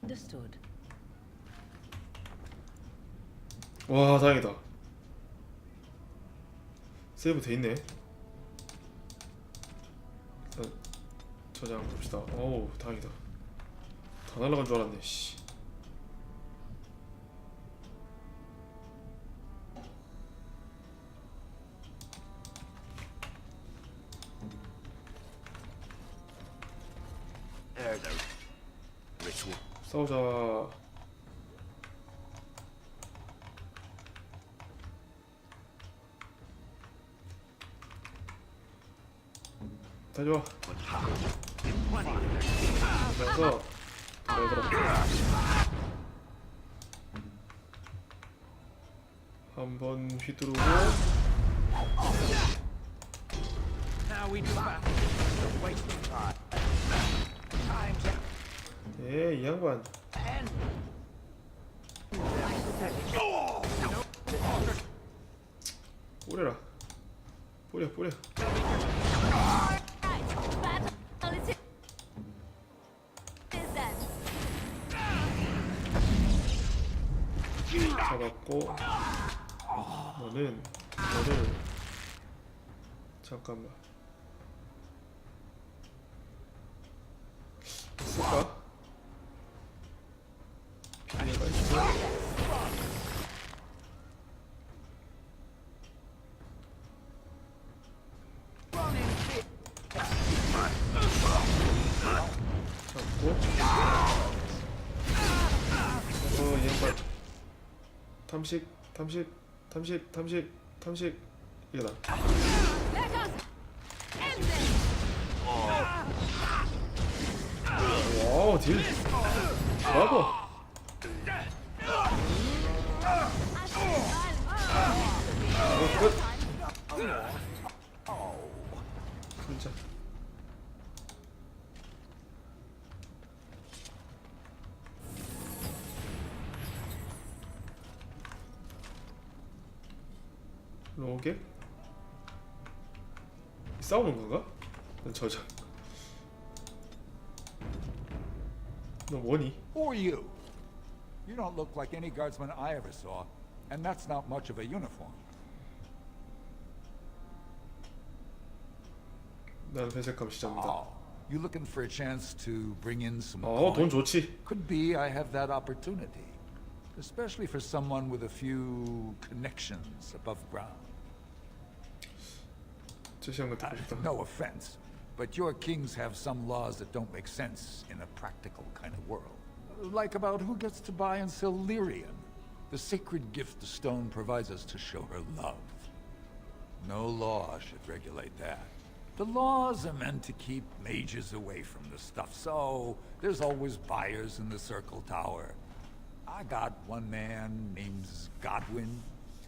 Understood. 와 다행이다. 세이브 돼있네. 일단 저장 봅시다. 어우 다행이다. 다 날라간 줄 알았네. 씨. 싸우자. 다 좋아. 그래서 얘들아 한번 휘두르고 예, 이 양반 뿌려라. 뿌려 뿌려. 잡았고 너는 잠깐만 쓸까? 비밀가 있고 잡고 얘가 탐식 이거다. 와우 딜 브라보. 끝. 진짜 로게? 싸우는 건가? 저장. 너 뭐니? Who are you? You don't look like any guardsman I ever saw, and that's not much of a uniform. 난 회색감 시작입니다. Oh, you looking for a chance to bring in some 돈 coin? 좋지. Could be I have that opportunity, especially for someone with a few connections above ground. 제시한 거 듣고 싶다. No offense, but your kings have some laws that don't make sense in a practical kind of world. Like about who gets to buy and sell lyrium, the sacred gift the stone provides us to show her love. No law should regulate that. The laws are meant to keep mages away from the stuff, so there's always buyers in the Circle Tower. I got one man named Godwin.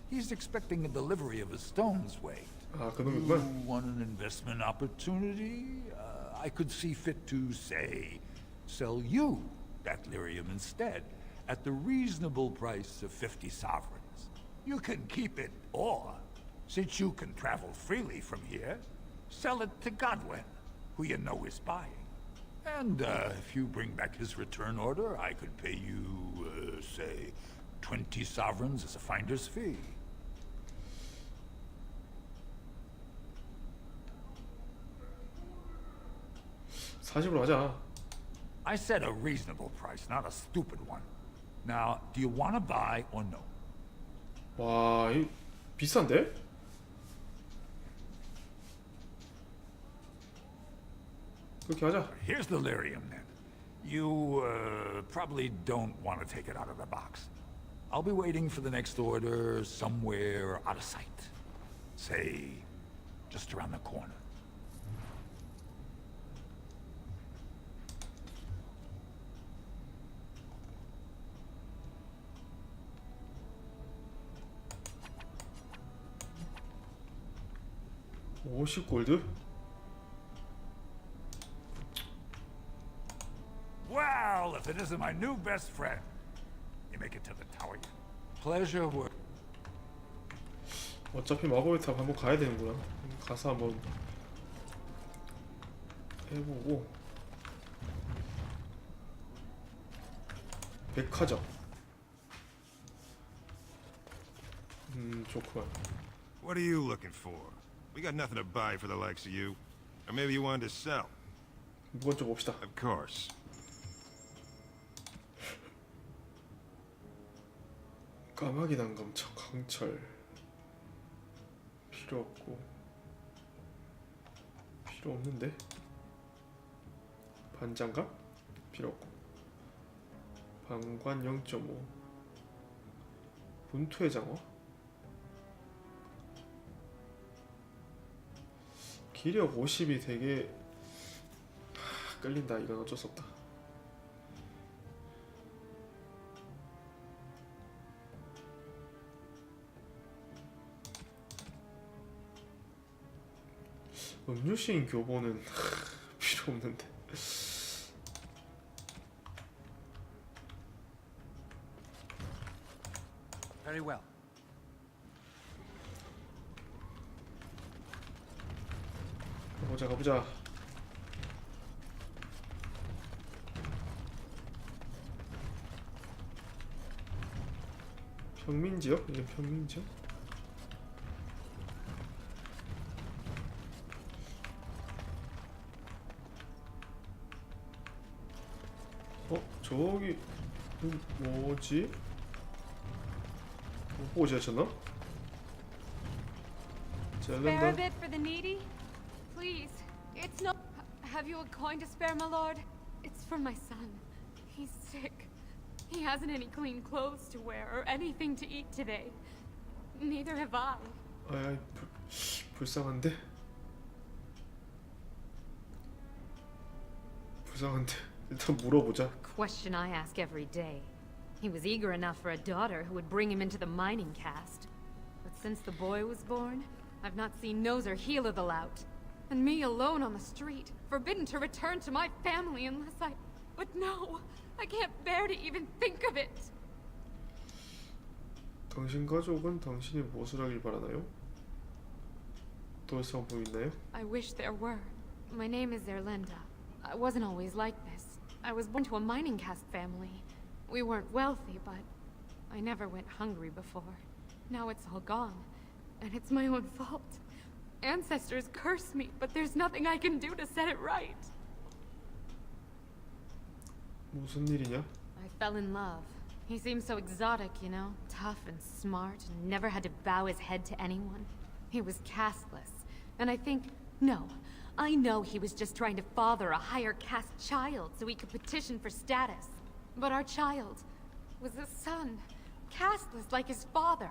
He's expecting a delivery of a stone's weight. 아, You 그놈이구만. want an investment opportunity? I could see fit to, say, sell you that lyrium instead, at the reasonable price of 50 sovereigns. You can keep it, or, since you can travel freely from here, sell it to Godwin, who you know is buying. And if you bring back his return order, I could pay you, say, 20 sovereigns as a finder's fee. 40으로 하자. I said a reasonable price, not a stupid one. Now, do you want to buy or no? 와, 이 비싼데? 그렇게 하자. Here's the lyrium then. You probably don't want to take it out of the box. I'll be waiting for the next order somewhere out of sight. Say, just around the corner. $50골드? Well, if it isn't my new best friend. You make it to the tower yet? Pleasure work. 어차피 마법의 탑 한번 가야 되는구나. 가서 한번 해보고. 백화점. 좋구만. What are you looking for? We got nothing to buy for the likes of you. Or maybe you wanted to sell. 무건 좀 봅시다. Of course. 까마귀 단검, 강철 필요 없고 필요 없는데 반장갑 필요 없고 방관 0.5 분투의 장어 기력 50이 되게 끌린다. 이건 어쩔 수 없다. 음유시인 교보는 필요 없는데. Very well. 가보자. 평민지역? 이게 평민지역? 저기 뭐지? 뭐 보고 지하셨나? Spare a 젤렌다? bit for the needy? Please. It's no... Have you a coin to spare, my lord? It's for my son. He's sick. He hasn't any clean clothes to wear or anything to eat today. Neither have I. 아이 불쌍한데? 일단 물어보자. Question I ask every day. He was eager enough for a daughter who would bring him into the mining caste. But since the boy was born, I've not seen nose or heel of the lout. And me alone on the street, forbidden to return to my family unless I... But no! I can't bear to even think of it! 당신 가족은 당신이 무엇을 하길 바라나요? 도울 상품 있나요? I wish there were. My name is Erlenda. I wasn't always like this. I was born to a mining caste family. We weren't wealthy, but I never went hungry before. Now it's all gone, and it's my own fault. Ancestors curse me, but there's nothing I can do to set it right. 무슨 일이냐? I fell in love. He seemed so exotic, you know, tough and smart, and never had to bow his head to anyone. He was casteless, and I know he was just trying to father a higher caste child so he could petition for status. But our child was a son, casteless like his father.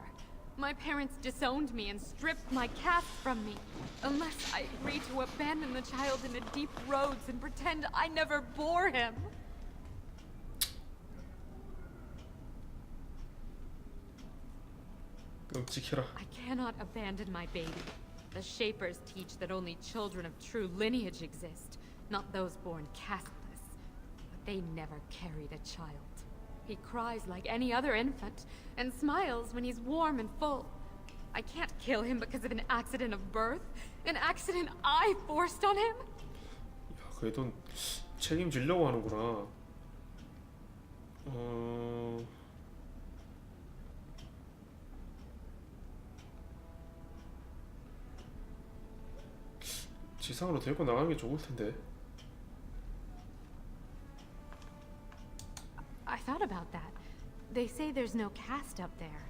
My parents disowned me and stripped my caste from me. Unless I agree to abandon the child in the deep roads and pretend I never bore him. 끔찍해라. I cannot abandon my baby. The Shapers teach that only children of true lineage exist, not those born casteless. But they never carried a child. He cries like any other infant, and smiles when he's warm and full. I can't kill him because of an accident of birth, an accident I forced on him. 야, 그래도 책임지려고 하는구나. 지상으로 데리고 나가는 게 좋을 텐데. I thought about that. They say there's no caste up there.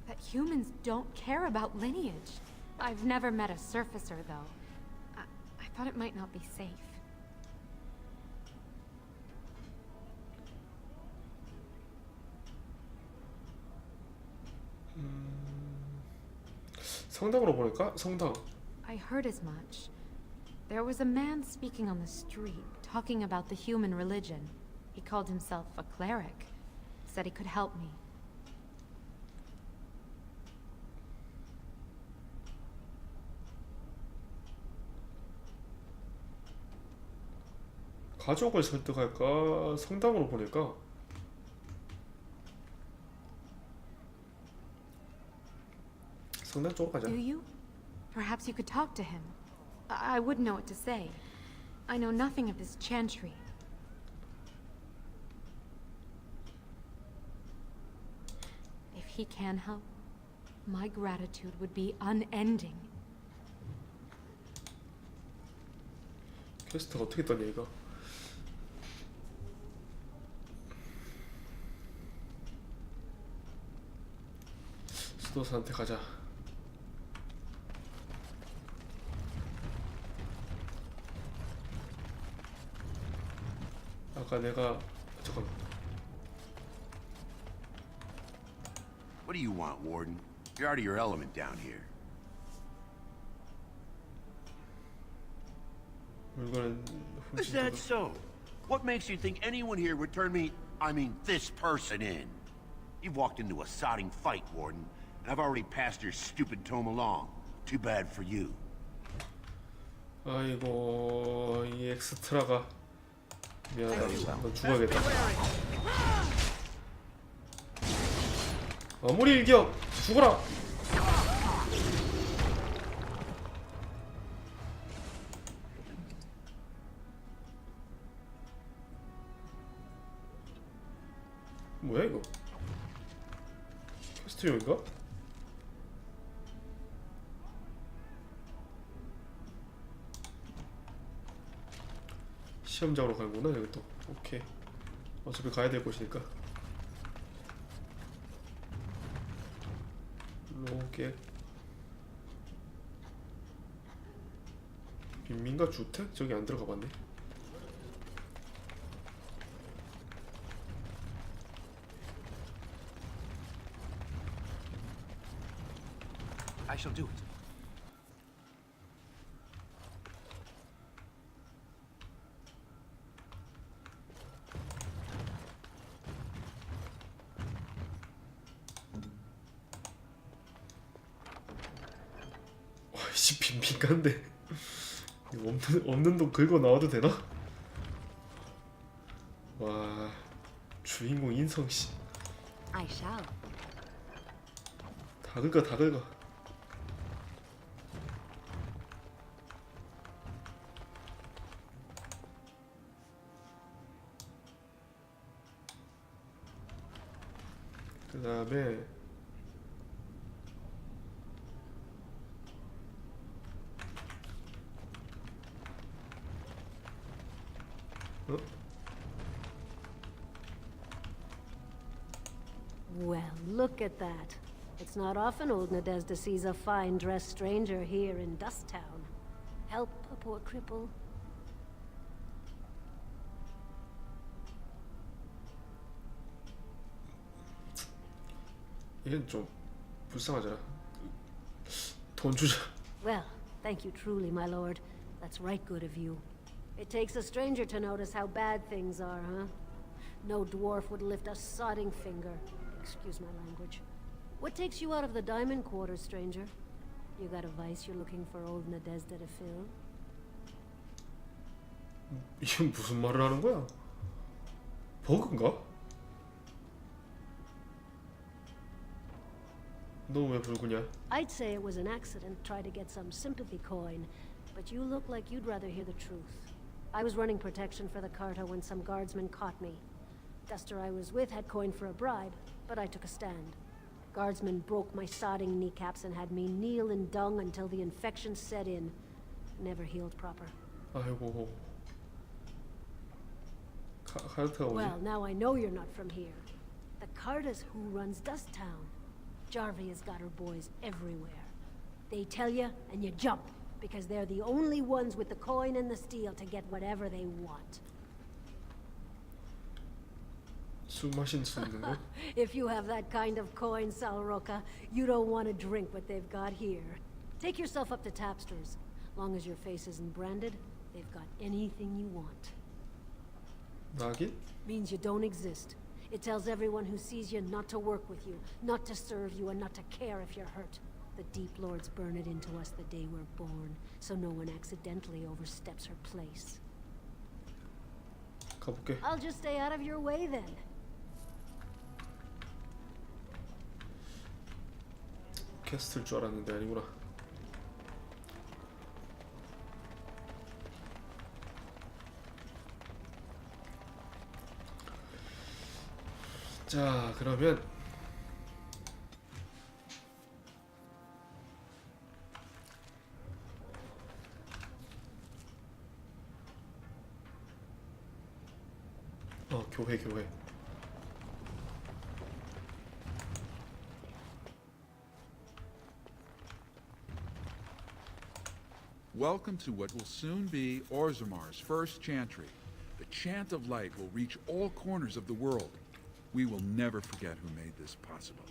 That humans don't care about lineage. I've never met a surfacer, though. I thought it might not be safe. 성당으로 보낼까? 성당. I heard as much. There was a man speaking on the street, talking about the human religion. He called himself a cleric. Said he could help me. 가족을 설득할까? 성당으로 보낼까? 성당 쪽으로 가자. Do you? Perhaps you could talk to him. I wouldn't know what to say. I know nothing of this chantry. he can help, my gratitude would be unending. 퀘스트가 어떻게 떴냐 이거. 수도사한테 가자. 아까 내가 잠깐. What do you want, Warden? You're out of your element down here. 물건은 Is that so? What makes you think anyone here would turn me, I mean this person in? You've walked into a sodding fight, Warden, and I've already passed your stupid tome along. Too bad for you. 아이고 이 엑스트라가 미안하다. 넌 죽어야겠다. 아무리 일격 죽어라. 뭐야 이거? 퀘스트용인가? 시험장으로 가는구나 여기 또. 오케이. 어차피 가야 될 곳이니까. 로게. 빈민가 주택? 저기 안 들어가 봤네. I shall do it. 와이씨 빈민가인데 없는 돈 긁어 나와도 되나? 와 주인공 인성씨 I shall. 다 긁어 다 긁어. 그 다음에 Well, look at that. It's not often old Nadezda sees a fine-dressed stranger here in Dust Town. Help a poor cripple. 얘는 좀 불쌍하잖아. 돈 주자. Well, thank you truly, my lord. That's right good of you. It takes a stranger to notice how bad things are, huh? No dwarf would lift a sodding finger. Excuse my language. What takes you out of the diamond quarters, stranger? You got a vice you're looking for old Nadezda to fill? 이게 무슨 말을 하는 거야? 버그인가? 너 왜 불구냐? I'd say it was an accident, try to get some sympathy coin, but you look like you'd rather hear the truth. I was running protection for the Carta when some guardsmen caught me. Duster I was with had coin for a bribe, but I took a stand. Guardsmen broke my sodding kneecaps and had me kneel in dung until the infection set in. Never healed proper. 아이고. 카르트가 뭐지? Well, now I know you're not from here. The Carta's who runs Dust Town. Jarvia's got her boys everywhere. They tell you, and you jump, because they're the only ones with the coin and the steel to get whatever they want. 술 마실 수 있는 거? If you have that kind of coin, Salroka, you don't want to drink what they've got here. Take yourself up to Tapster's. Long as your face isn't branded, they've got anything you want. 낙인? Means you don't exist. It tells everyone who sees you not to work with you, not to serve you, and not to care if you're hurt. The Deep Lords burn it into us the day we're born, so no one accidentally oversteps her place. 가볼게. I'll just stay out of your way then. 캐스트일 줄 알았는데 아니구나. 자, 그러면 교회. Welcome to what will soon be Orzamar's first chantry. The chant of light will reach all corners of the world. We will never forget who made this possible.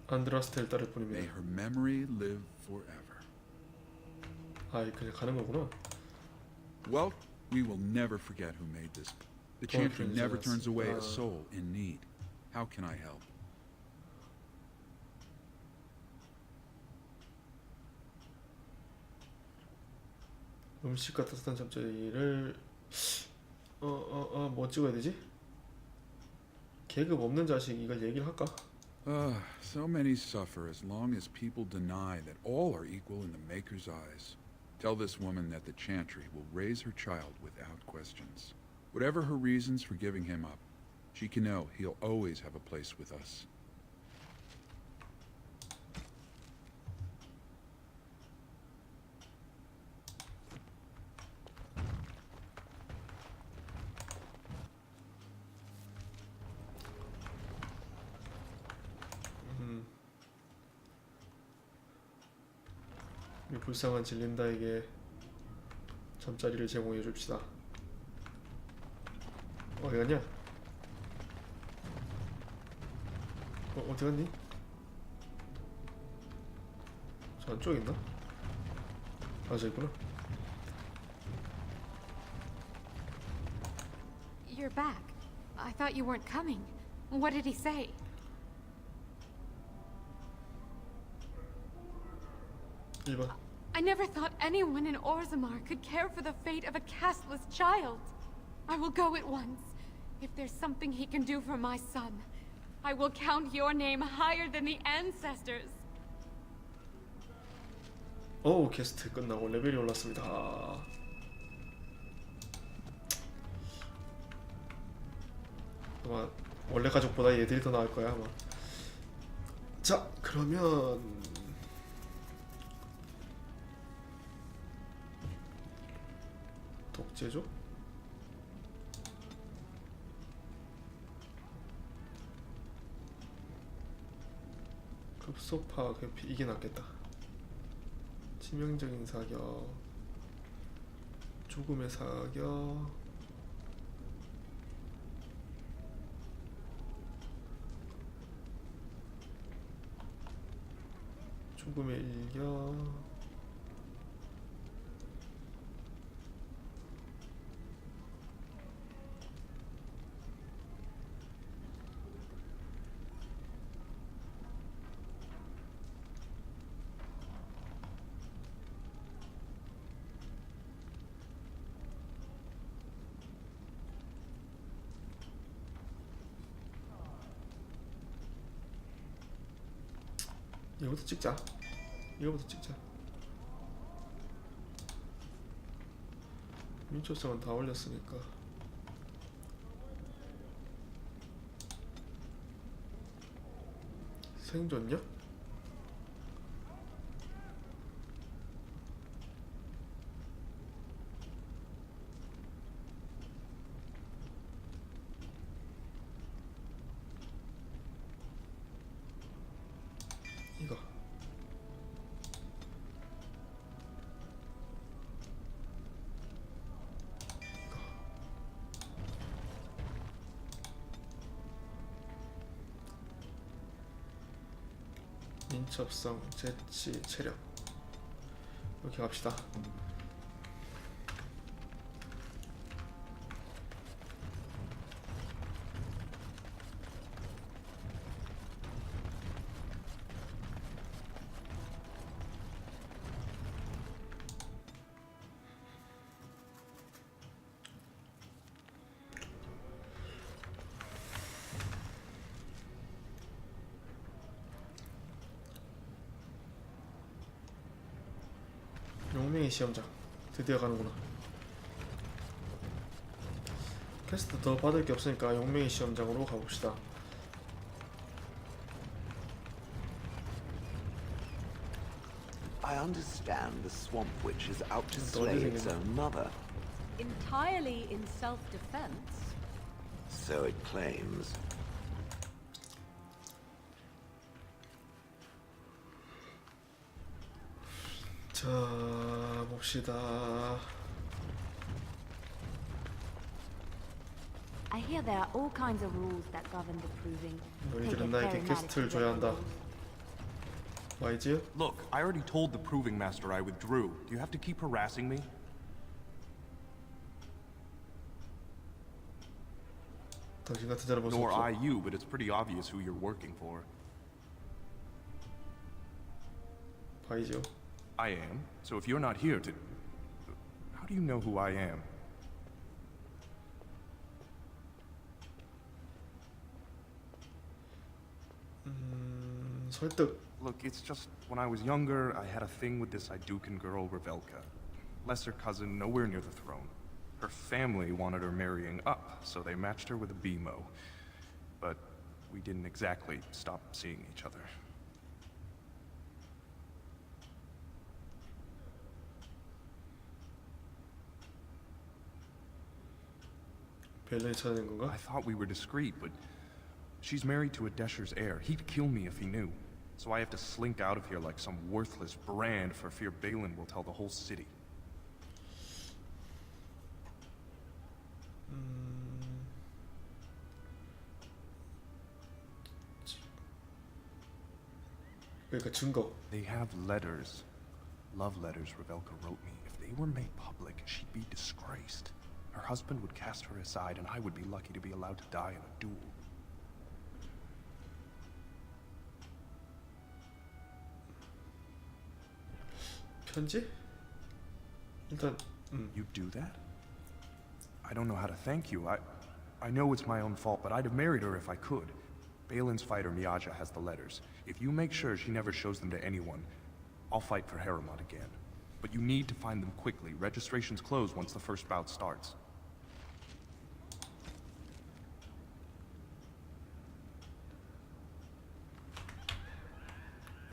안드라스텔 딸을 May 뿐입니다. her memory live forever. 아, 그냥 가는 거구나. Well, we will never forget who made this. The chantry never turns away a soul in need. How can I help? 음식과 따뜻한 잠자리를 뭐 찍어야 되지? 계급 없는 자식 이걸 얘기를 할까? So many suffer as long as people deny that all are equal in the Maker's eyes. Tell this woman that the chantry will raise her child without questions. Whatever her reasons for giving him up, she can know he'll always have a place with us. 이 불쌍한 질린다에게 잠자리를 제공해 줍시다. 어디 갔냐? 어디 갔니? 저 안쪽에 있나? 아, 저 있구나. You're back. I thought you weren't coming. What did he say? I never thought anyone in Orzammar could care for the fate of a castless child. I will go at once. If there's something he can do for my son, I will count your name higher than the ancestors. 오, 퀘스트 끝나고 레벨이 올랐습니다. 아마 원래 가족보다 얘들이 더 나을 거야 아마. 자, 그러면 독재죠? 급소파 회피 이게 낫겠다. 치명적인 사격, 죽음의 사격, 죽음의 일격. 이거부터 찍자. 이거부터 찍자. 민초성은 다 올렸으니까. 생존력? 이거. 민첩성, 재치, 체력. 이렇게 갑시다. 용맹의 시험장 드디어 가는구나. 퀘스트 더 받을 게 없으니까 용맹의 시험장으로 가봅시다. understand the Swamp Witch is out to Don't slay think its it- own mother. Entirely in self-defense. So it claims. 자, 봅시다. I hear there are all kinds of rules that govern the proving. 너희들은 나에게 퀘스트를 줘야 한다. 와이즈? Look, I already told the Proving Master I withdrew. Do you have to keep harassing me? 당신 같은 자를 볼 수 Nor 없어. I you, but it's pretty obvious who you're working for. 바이지요. I am. So if you're not here to... How do you know who I am? 설득. Look, it's just when I was younger, I had a thing with this Idukan girl, Revelka. Lesser cousin, nowhere near the throne. Her family wanted her marrying up, so they matched her with a BMO. But we didn't exactly stop seeing each other. 벨렌이 찾아낸 건가? I thought we were discreet, but she's married to a Desher's heir. He'd kill me if he knew. So I have to slink out of here like some worthless brand for fear Balin will tell the whole city. 그러니까 증거. They have letters. Love letters Revelka wrote me. If they were made public, she'd be disgraced. Her husband would cast her aside, and I would be lucky to be allowed to die in a duel. 편지? 일단 You'd do that? I don't know how to thank you. I know it's my own fault, but I'd have married her if I could. Balin's fighter Miaja has the letters. If you make sure she never shows them to anyone, I'll fight for Harriman again. But you need to find them quickly. Registrations close once the first bout starts.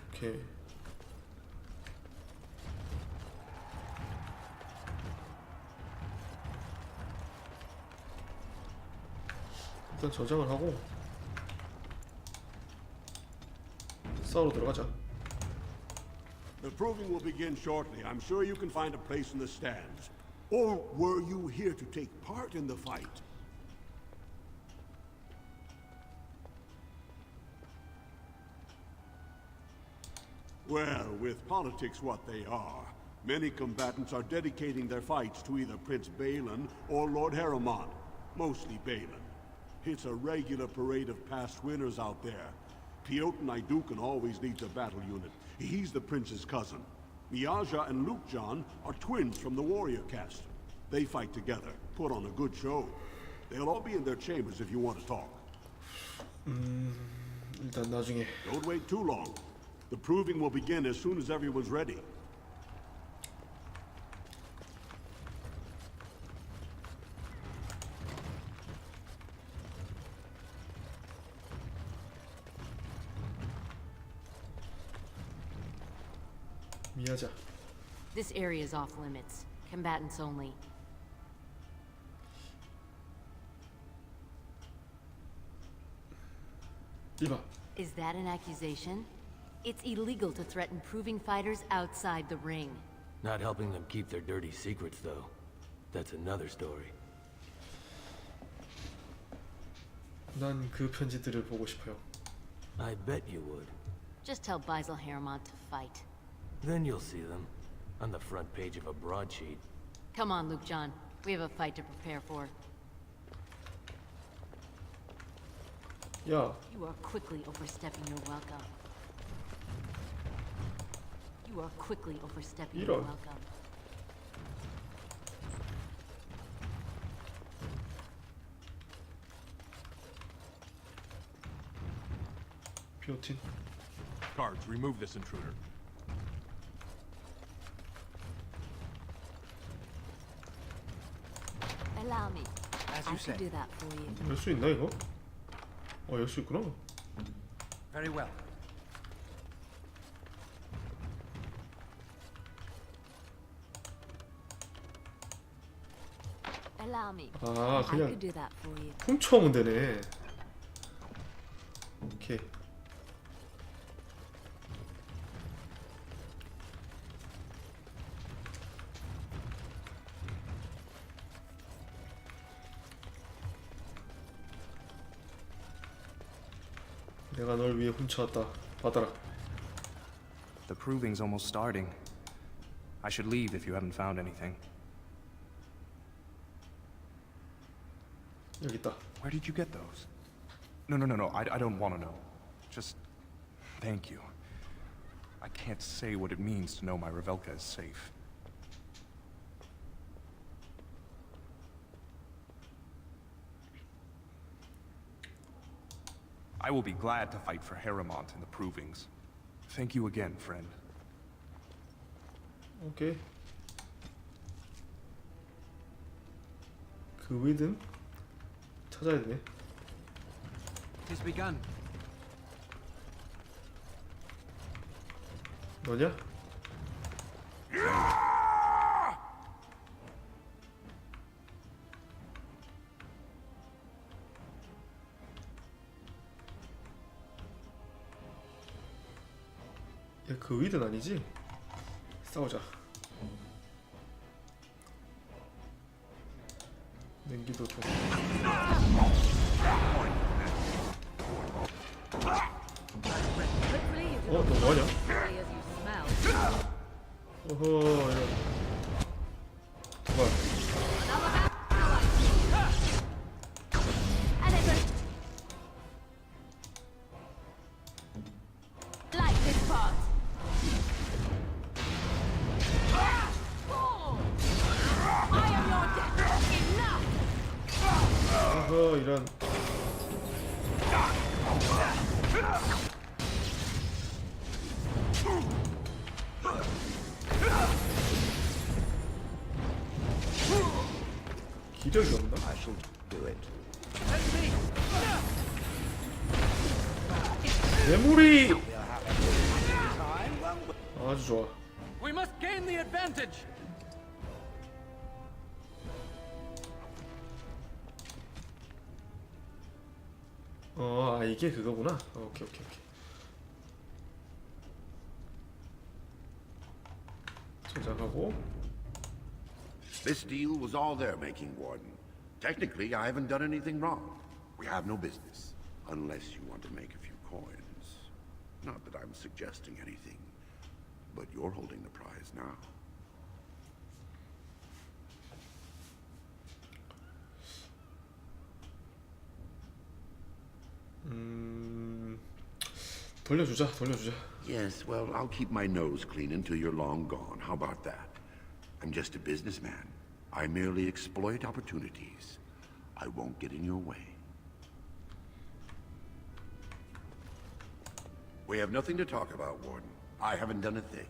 오케이. 일단 저장을 하고 싸우러 들어가자. The proving will begin shortly. I'm sure you can find a place in the stands. Or were you here to take part in the fight? Well, with politics what they are, many combatants are dedicating their fights to either Prince Balin or Lord Harriman, mostly Balin. It's a regular parade of past winners out there. Piotr Idukan always leads a battle unit. He's the prince's cousin. Miaja and Lukejan are twins from the warrior caste. They fight together, put on a good show. They'll all be in their chambers if you want to talk. 일단 나중에. Don't wait too long. The proving will begin as soon as everyone's ready. 미아자. This area is off limits. Combatants only. 이봐. Is that an accusation? It's illegal to threaten proving fighters outside the ring. Not helping them keep their dirty secrets, though. That's another story. 난 그 편지들을 보고 싶어요. I bet you would. Just tell Basil Harriman to fight. Then you'll see them. On the front page of a broadsheet. Come on, Lukejan. We have a fight to prepare for. 야, You are quickly overstepping your welcome. You are quickly overstepping your 이런. welcome. 비오틴. Guards, remove this intruder. Allow me. As I you could say. do that for you. 열 수 있나 이거? 열 수 있구나. Very well. Allow me. 아, I 그냥 could do that for you. 훔쳐오면 되네. 오케이. 내가 널 위해 훔쳐왔다. 받아라. The proving's almost starting. I should leave if you haven't found anything. 여기 있다. Where did you get those? No. I don't want to know. Just thank you. I can't say what it means to know my Revelka is safe. I will be glad to fight for Harrimont in the provings. Thank you again, friend. 오케이. 그 위든 찾아야 되네. Tis begun. 너냐? 야, 그 위든 아니지? 싸우자. 냉기도 좀. 너 뭐하냐? 어허, 이런. 그만. 어허, 이런. 기력이 없나? I shall do it. 메모리! 아주 좋아. We must gain the advantage. 아, 이게 그거구나. 오케이. 저장하고. This deal was all their making, Warden. Technically, I haven't done anything wrong. We have no business, unless you want to make a few coins. Not that I'm suggesting anything, but you're holding the prize now. 돌려주자. Yes, well, I'll keep my nose clean until you're long gone. How about that? I'm just a businessman. I merely exploit opportunities. I won't get in your way. We have nothing to talk about, Warden. I haven't done a thing.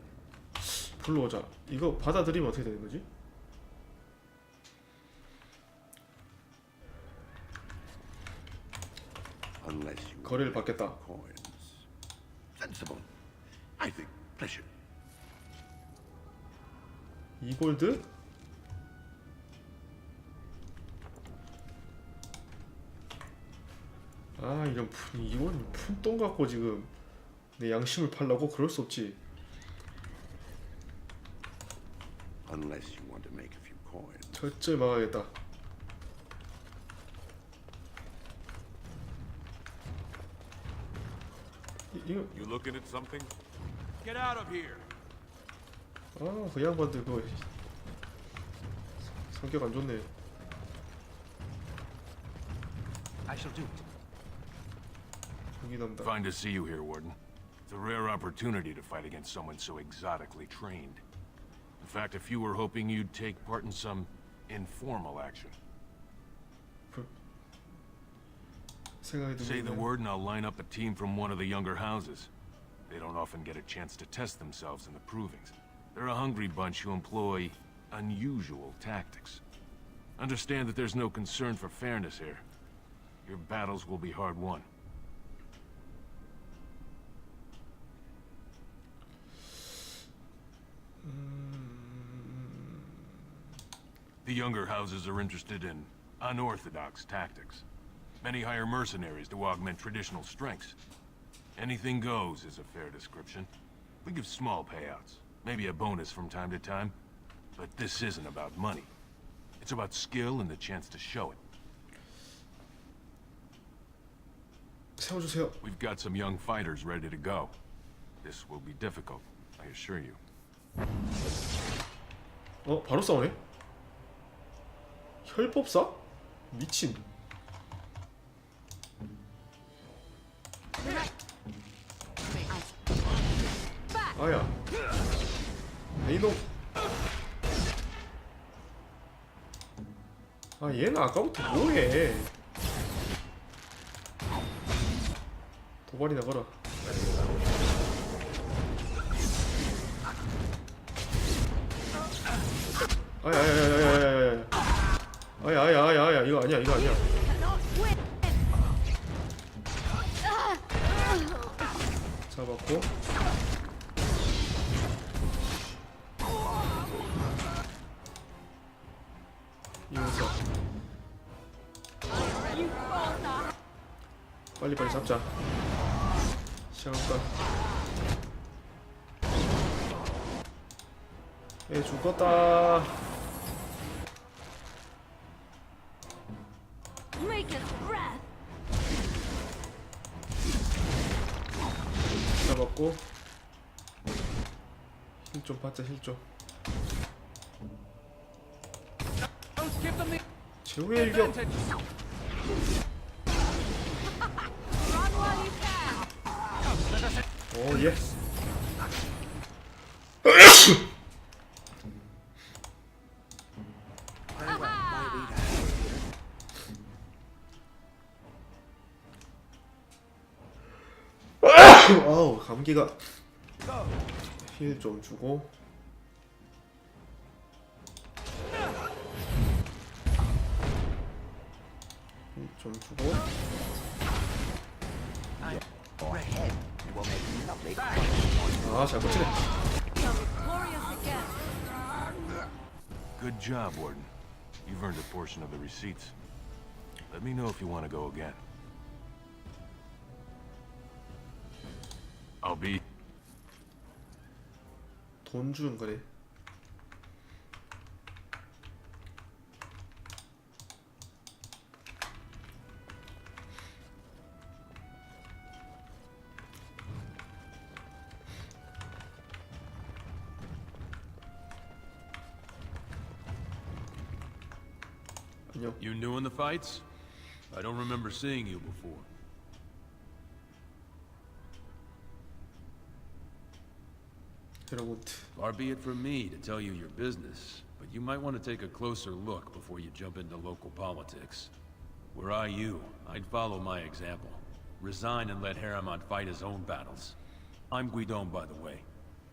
불러오자. 이거 받아들이면 어떻게 되는 거지? Unless you 거래를 받겠다. coins. Sensible. I think. Pleasure. 2골드? 아, 이런 이건 푼돈 갖고 지금 내 양심을 팔라고? 그럴 수 없지. Unless you want to make a few coins. 철저히 막아야겠다. 이거 You looking at something? Get out of here. 아, 그 양반들 그거 성격 안 좋네. I shall do it. 무기 담당. Fine to see you here, Warden. It's a rare opportunity to fight against someone so exotically trained. In fact, a few were hoping you'd take part in some informal action. Say the word and I'll line up a team from one of the younger houses. They don't often get a chance to test themselves in the provings. They're a hungry bunch who employ unusual tactics. Understand that there's no concern for fairness here. Your battles will be hard won. The younger houses are interested in unorthodox tactics. Many hire mercenaries to augment traditional strengths. Anything goes is a fair description. We give small payouts, maybe a bonus from time to time. But this isn't about money. It's about skill and the chance to show it. 세워주세요. We've got some young fighters ready to go. This will be difficult, I assure you. 바로 싸우네? 혈법사? 미친. 아야. 이놈. 아, 얘는 아까부터 뭐해? 도발이나 걸어. 아야 이거 아니야 잡았고 이거서 빨리 잡자. 시작할까? 죽었다. 잡았고 힐 좀 받자. 힐 좀. 최후의 일격. 오 예스. 아우 감기가. 힐 좀 주고 힐 좀 주고 아 잘 꽂히네. Good job, Warden. You've earned a portion of the receipts. Let me know if you want to go again. I'll be... 돈 주는 거네. 안녕. You new in the fights? I don't remember seeing you before. Far be it from me to tell you your business, but you might want to take a closer look before you jump into local politics. Were I you, I'd follow my example. Resign and let Harriman fight his own battles. I'm Guidon, by the way.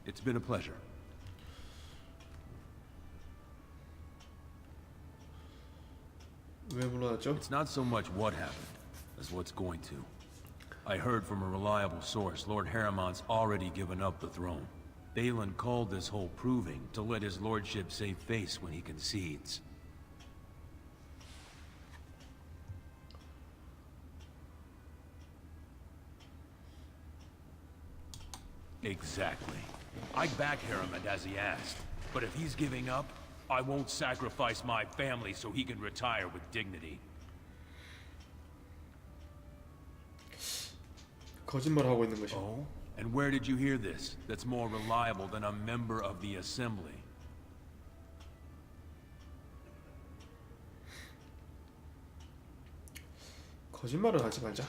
It's been a pleasure. It's not so much what happened, as what's going to. I heard from a reliable source, Lord Harriman's already given up the throne. Balin called this whole proving to let his lordship save face when he concedes. Exactly. I'd back Harriman as he asked, but if he's giving up, I won't sacrifice my family so he can retire with dignity. 거짓말하고 있는 것이. Oh? And where did you hear this? That's more reliable than a member of the Assembly. 거짓말을 하지 말자.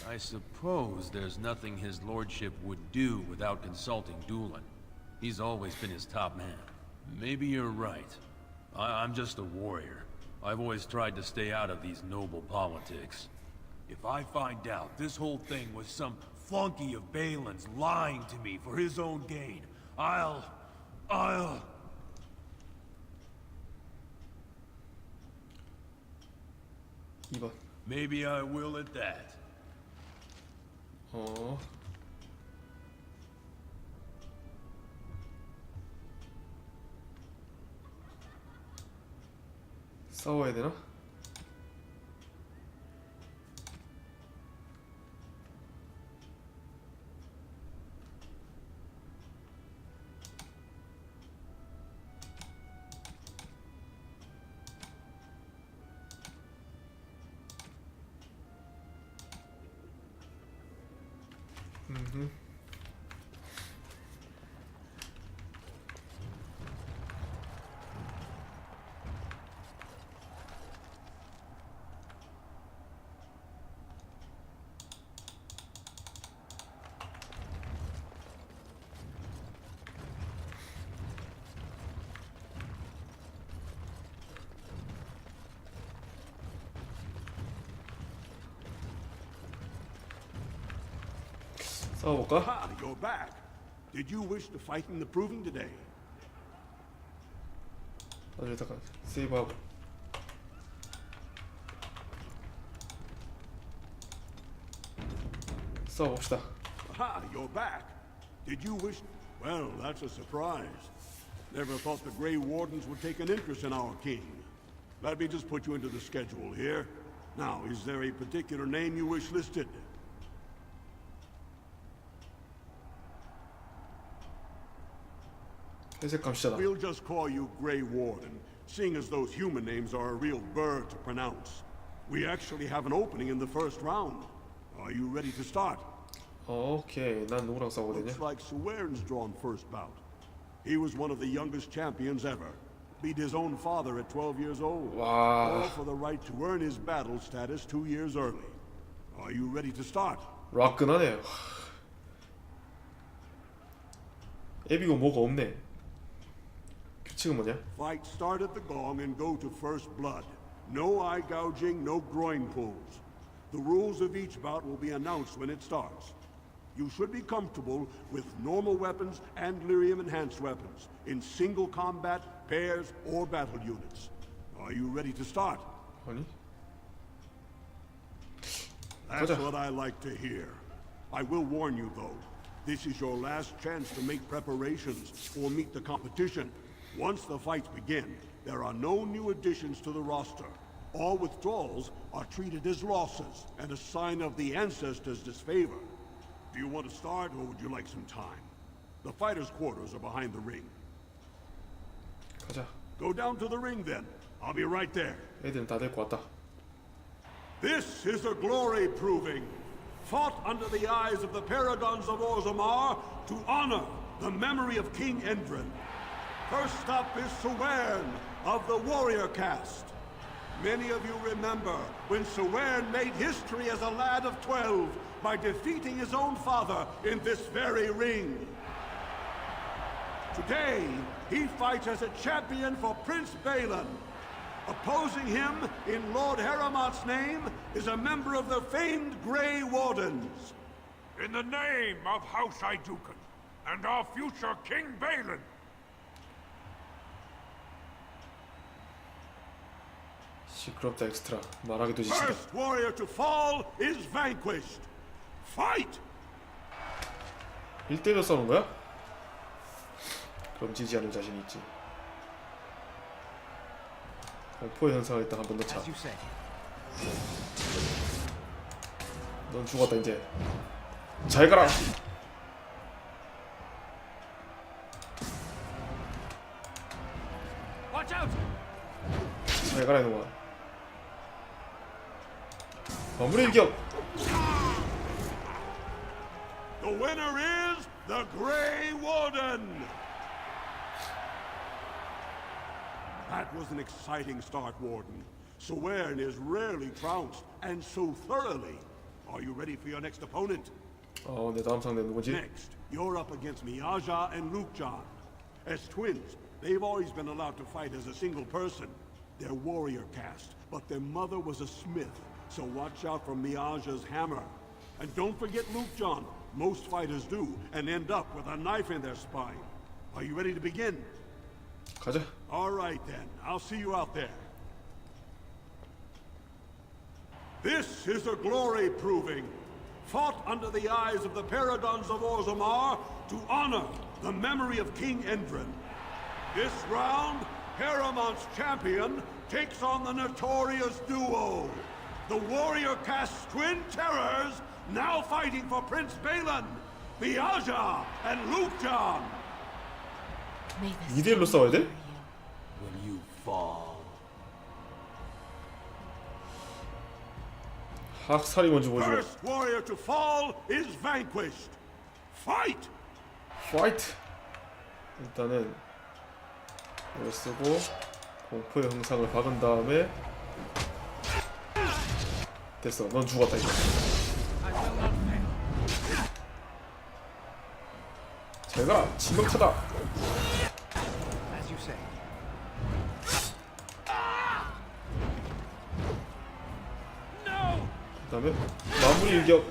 I suppose there's nothing his lordship would do without consulting Doolin. He's always been his top man. Maybe you're right. I'm just a warrior. I've always tried to stay out of these noble politics. If I find out this whole thing was some flunky of Balin's lying to me for his own gain, I'll... 2번. Maybe I will at that. 싸워야 되나? 싸워볼까? Ah, you're back. Did you wish to fight in the proving today? 나중에 잠깐 세이브하고. 싸워봅시다. Aha, you're back. Did you wish... Well, that's a surprise. Never thought the Grey Wardens would take an interest in our king. Let me just put you into the schedule here. Now, is there a particular name you wish listed? 회색 감시자다. We'll just call you Grey Warden, seeing as those human names are a real burr to pronounce. We actually have an opening in the first round. Are you ready to start? 오케이, 난 누구랑 싸우거든요? Looks like Swern's drawn first bout. He was one of the youngest champions ever. Beat his own father at 12 years old. 와. All for the right to earn his battle status 2 years early. Are you ready to start? 락근하네. 애비고 뭐가 없네. 규칙은 뭐냐? Fight start at the gong and go to first blood. No eye gouging, no groin pulls. The rules of each bout will be announced when it starts. You should be comfortable with normal weapons and lyrium enhanced weapons in single combat, pairs, or battle units. Are you ready to start? 아니? That's 가자. what I like to hear. I will warn you though, this is your last chance to make preparations or meet the competition. Once the fights begin, there are no new additions to the roster. All withdrawals are treated as losses and a sign of the ancestors' disfavor. Do you want to start, or would you like some time? The fighters' quarters are behind the ring. 가자. Go down to the ring then. I'll be right there. 애들은 다 데리고 왔다. This is a glory proving, fought under the eyes of the paragons of Orzammar to honor the memory of King Endrin. First up is Swern of the warrior caste. Many of you remember when Swern made history as a lad of 12 by defeating his own father in this very ring. Today, he fights as a champion for Prince Balin. Opposing him, in Lord Heramont's name, is a member of the famed Grey Wardens. In the name of House Idukan and our future King Balin. 시끄럽다 엑스트라. 말하기도 지친다. First warrior to fall is vanquished. Fight! 1대1로 싸우는 거야? 그럼 지지 않을 자신이 있지. 공포의 현상을 일단 한번 넣자. 넌 죽었다 이제. 잘 가라. 잘 가라 이놈아. 마무리 일격. The winner is the Grey Warden! That was an exciting start, Warden. Swern is rarely trounced, and so thoroughly. Are you ready for your next opponent? 내 다음 상대 누구지? Next, you're up against Miaja and Lukejan. As twins, they've always been allowed to fight as a single person. They're warrior caste, but their mother was a smith, so watch out for Miaja's hammer. And don't forget Lukejan. Most fighters do, and end up with a knife in their spine. Are you ready to begin? 가자. All right then, I'll see you out there. This is a glory proving, fought under the eyes of the paragons of Orzammar to honor the memory of King Endrin. This round Heramont's champion takes on the notorious duo. The warrior caste's twin terrors now fighting for Prince Balin, Viaja and Lukejan. 2대1로 싸워야 돼? When you fall. 학살이 뭔지 보여주고. First warrior to fall is vanquished. Fight! 파이트! 일단은 이걸 쓰고 공포의 형상을 박은 다음에 됐어. 넌 죽었다 이거. 잘 가라. 지극하다. 그 다음에 마무리 일격.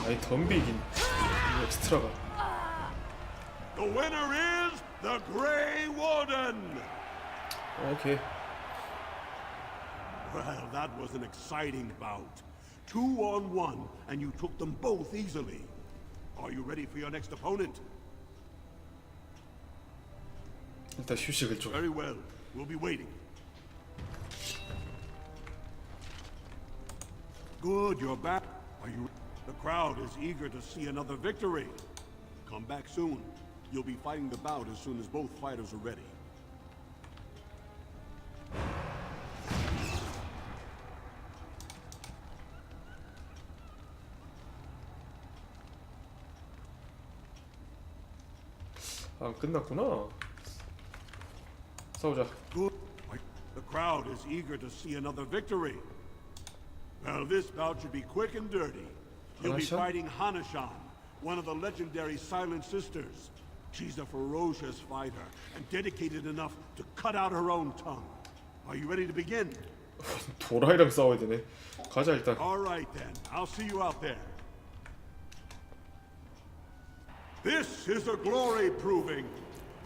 아니 덤비긴 엑스트라가. The winner is the Grey Warden. 오케이. Well, that was an exciting bout. 2-on-1, and you took them both easily. Are you ready for your next opponent? 일단 휴식을 좀. Very well. We'll be waiting. Good, you're back. Are you? The crowd is eager to see another victory. Come back soon. You'll be fighting the bout as soon as both fighters are ready. 아 끝났구나. 싸우자. Good. The crowd is eager to see another victory. Well, this bout should be quick and dirty. You'll be Hanashan? fighting Hanashan, one of the legendary Silent Sisters. She's a ferocious fighter and dedicated enough to cut out her own tongue. Are you ready to begin? 도라이랑 싸워야 되네. 가자 일단. All right then. I'll see you out there. This is a glory proving,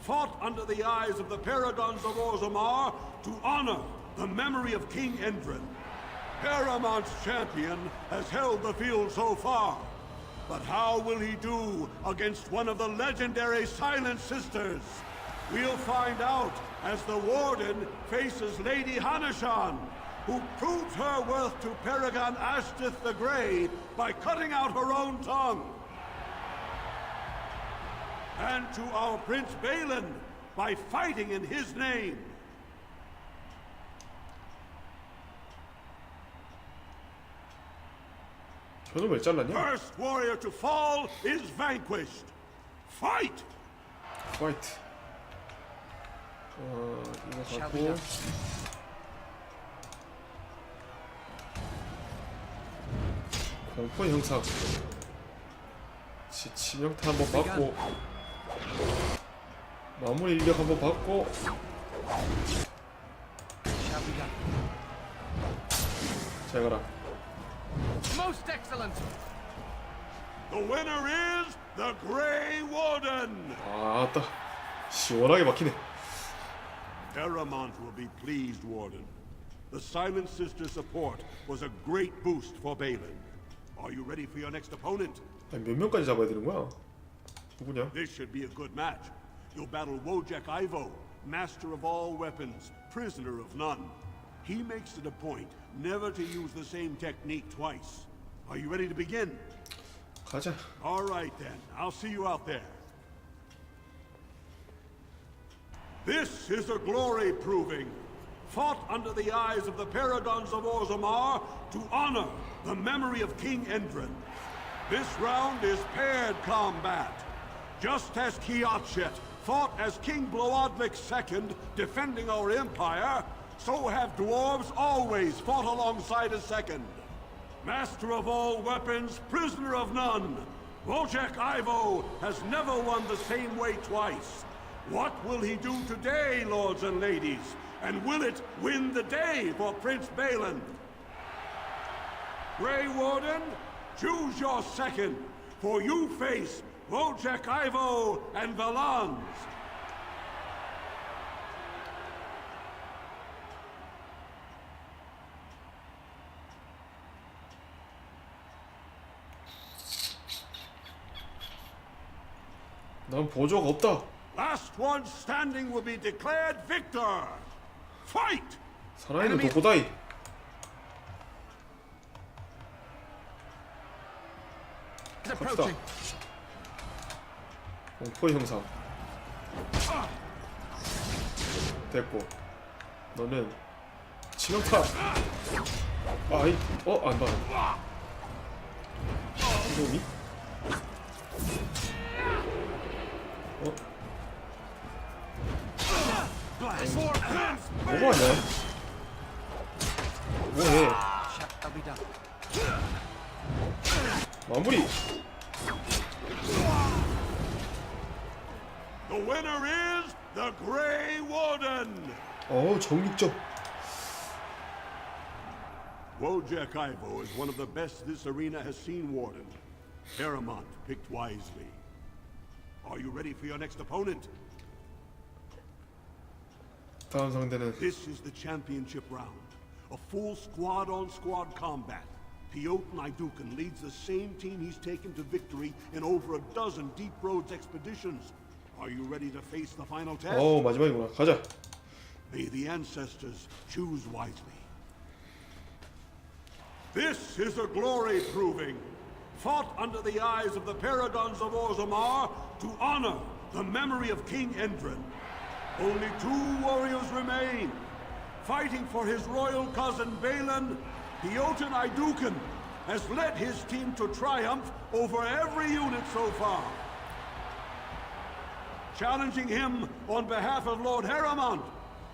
fought under the eyes of the paragons of Orzammar to honor the memory of King Endrin. Heramont's champion has held the field so far, but how will he do against one of the legendary Silent Sisters? We'll find out as the Warden faces Lady Hanashan, who proved her worth to Paragon Ashtith the Grey by cutting out her own tongue. And to our Prince Balin by fighting in his name. 저는 왜 잘랐냐? First warrior to fall is vanquished. Fight! 파이트. 이거 갖고 공포의 형상. 치명타 한번 받고 마무리 일격 한번 받고. 잘 가라. Most excellent. The winner is the Grey Warden. 아따 시원하게 막히네. Eramont will be pleased, Warden. The Silent Sister support was a great boost for Balin. Are you ready for your next opponent? 아니, 몇 명까지 잡아야 되는 거야? 누구냐? This should be a good match. You'll battle Wojek Ivo, master of all weapons, prisoner of none. He makes it a point never to use the same technique twice. Are you ready to begin? 가자. All right then. I'll see you out there. This is a glory proving, fought under the eyes of the paragons of Orzammar to honor the memory of King Endrin. This round is paired combat. Just as Kiatchet fought as King Bloodlik II defending our empire, so have dwarves always fought alongside a second. Master of all weapons, prisoner of none, Wojek Ivo has never won the same way twice. What will he do today, lords and ladies? And will it win the day for Prince Balin? Grey Warden, choose your second, for you face Wojek Ivo and Valans. 난 보조가 없다. Last one standing will be declared victor. Fight! 살아있는 도코다이. 갑시다. 공포의 형상. 됐고. 너는 치명타. 아이, 안 봐. 이놈이? 뭐하냐? 뭐해? 마무리. The winner is the Grey Warden. 정육점. Wojak Ivo is one of the best this arena has seen, Warden. Paramount picked wisely. Are you ready for your next opponent? 다음 상대는 This is the championship round. A full squad-on-squad combat. Piotr Naidukan leads the same team he's taken to victory in over a dozen Deep Roads expeditions. Are you ready to face the final test? 마지막이구나. 가자. May the ancestors choose wisely. This is a glory proving, fought under the eyes of the paragons of Orzammar to honor the memory of King Endrin. Only 2 warriors remain. Fighting for his royal cousin Balin, Piotr Naidukan has led his team to triumph over every unit so far. Challenging him on behalf of Lord Heremont,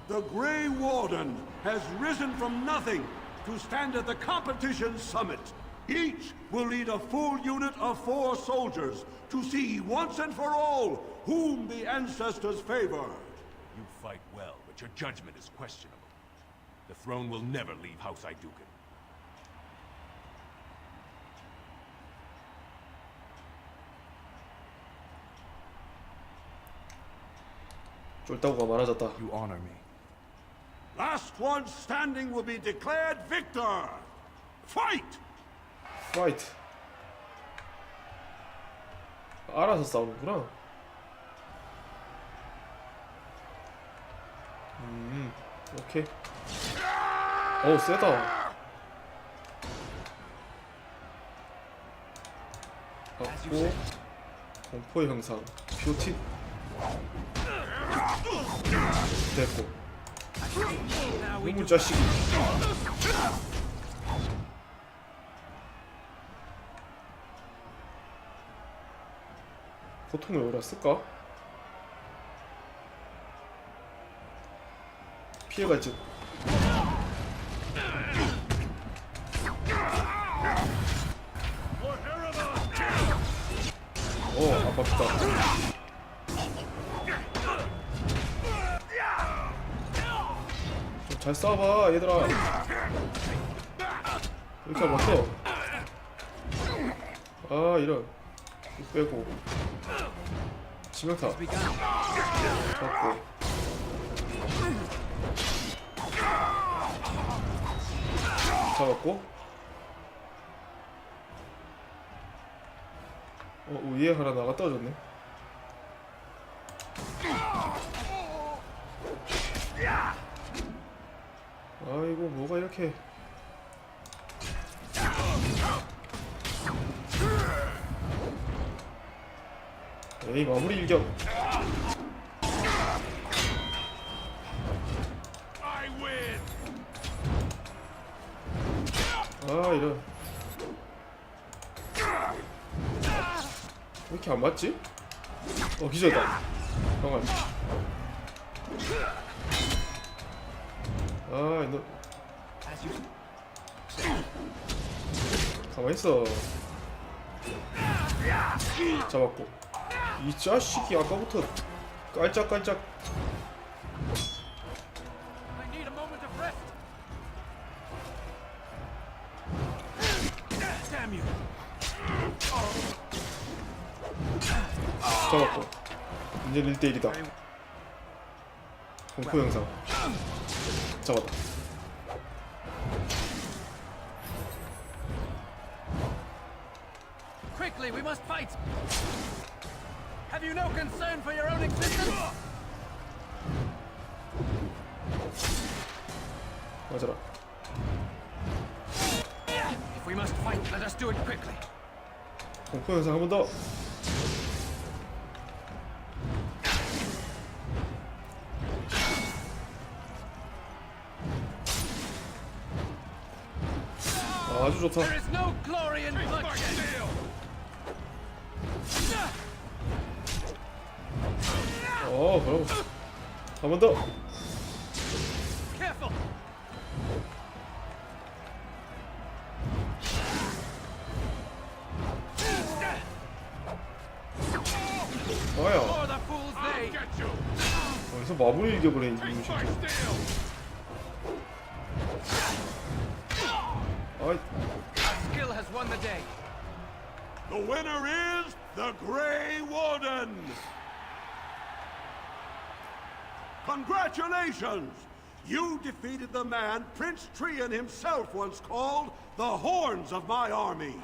the Grey Warden has risen from nothing to stand at the competition's summit. Each will lead a full unit of 4 soldiers to see once and for all whom the ancestors favor. You fight well, but your judgment is questionable. The throne will never leave House Idukan. 쫄따구가 많아졌다. You honor me. Last one standing will be declared victor. Fight! 파이트. 알아서 싸우는구나. 오케이. 세다. 갖고 공포의 형상. 뷰티. 됐고. 이놈의 자식이. 고통을 오라 쓸까? 피해가지. 아깝다. 좀 잘 싸워봐 얘들아. 이렇게 안 맞춰. 이런. 이거 빼고 치명타 잡고 잡았고 위에 하나 나가 떨어졌네. 아이고 뭐가 이렇게 에이 마무리 일격. 이런. 왜 이렇게 안 맞지? 기절다. 형아. 너 가만히 있어. 잡았고. 이 자식이 아까부터 깔짝깔짝. 잡았고. 이제 1대1이다. 공포 영상 잡았다. Have you no concern for your own existence? 맞아라. If we must fight, let us do it quickly. 공포 영상 한 번 더. 아주 좋다. There is no glory in bloodshed. 그럼 한 번 더. Careful. 아야. For the fools they. 여기서 마무리 이겨버린 이 새끼. 아이. Skill has won the day. The winner is the Grey Warden! Congratulations! You defeated the man Prince Trian himself once called the Horns of my army.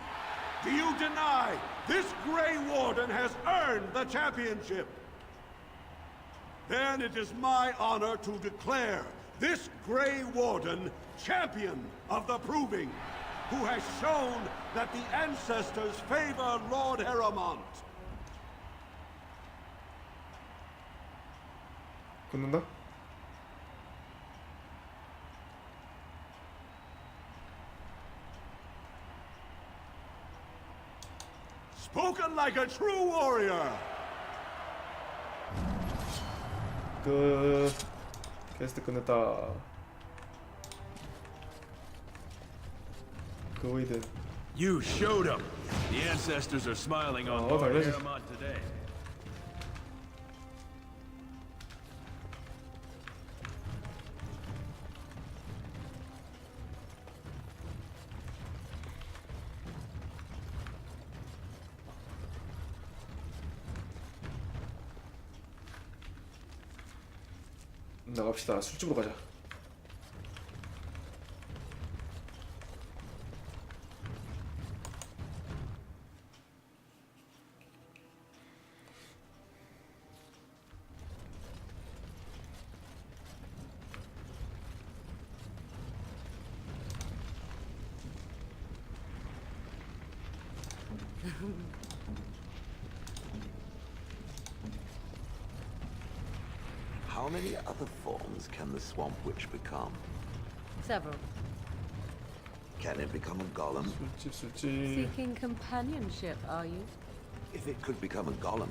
Do you deny this Grey Warden has earned the championship? Then it is my honor to declare this Grey Warden champion of the Proving, who has shown that the ancestors favor Lord Heremont. 끝난다? Spoken like a true warrior. 끝. 퀘스트 끝냈다. 그웨이드. You showed them. The ancestors are smiling on Oh, Lord 당연히. Heremont today. 나갑시다. 술집으로 가자. How many other forms can the Swamp Witch become? Several. Can it become a golem? 술집. Seeking companionship, are you? If it could become a golem,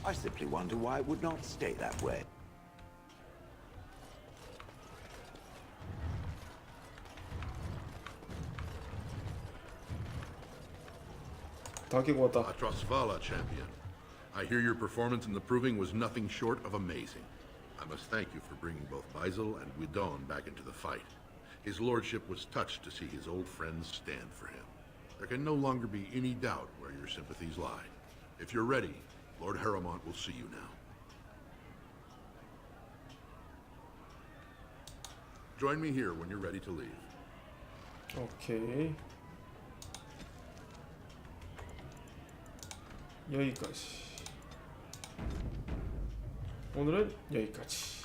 I simply wonder why it would not stay that way. 다 깨고 왔다. Atrosvala, champion. I hear your performance in the Proving was nothing short of amazing. I must thank you for bringing both Baisel and Guidon back into the fight. His lordship was touched to see his old friends stand for him. There can no longer be any doubt where your sympathies lie. If you're ready, Lord Heremont will see you now. Join me here when you're ready to leave. 오케이. 여기까지. 오늘은 여기까지.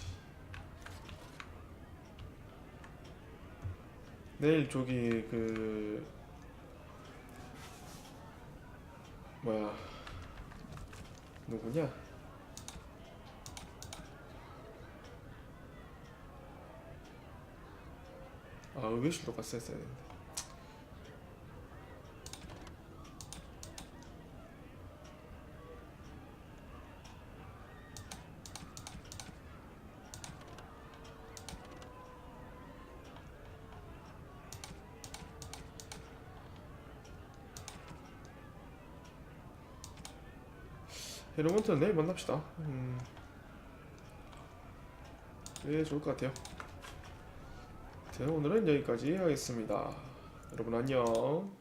내일 저기 그 뭐야 누구냐? 아, 의외실로 갔어야 되는데. 헤르몬트는 내일 만납시다. 예, 좋을 것 같아요. 자, 오늘은 여기까지 하겠습니다. 여러분 안녕.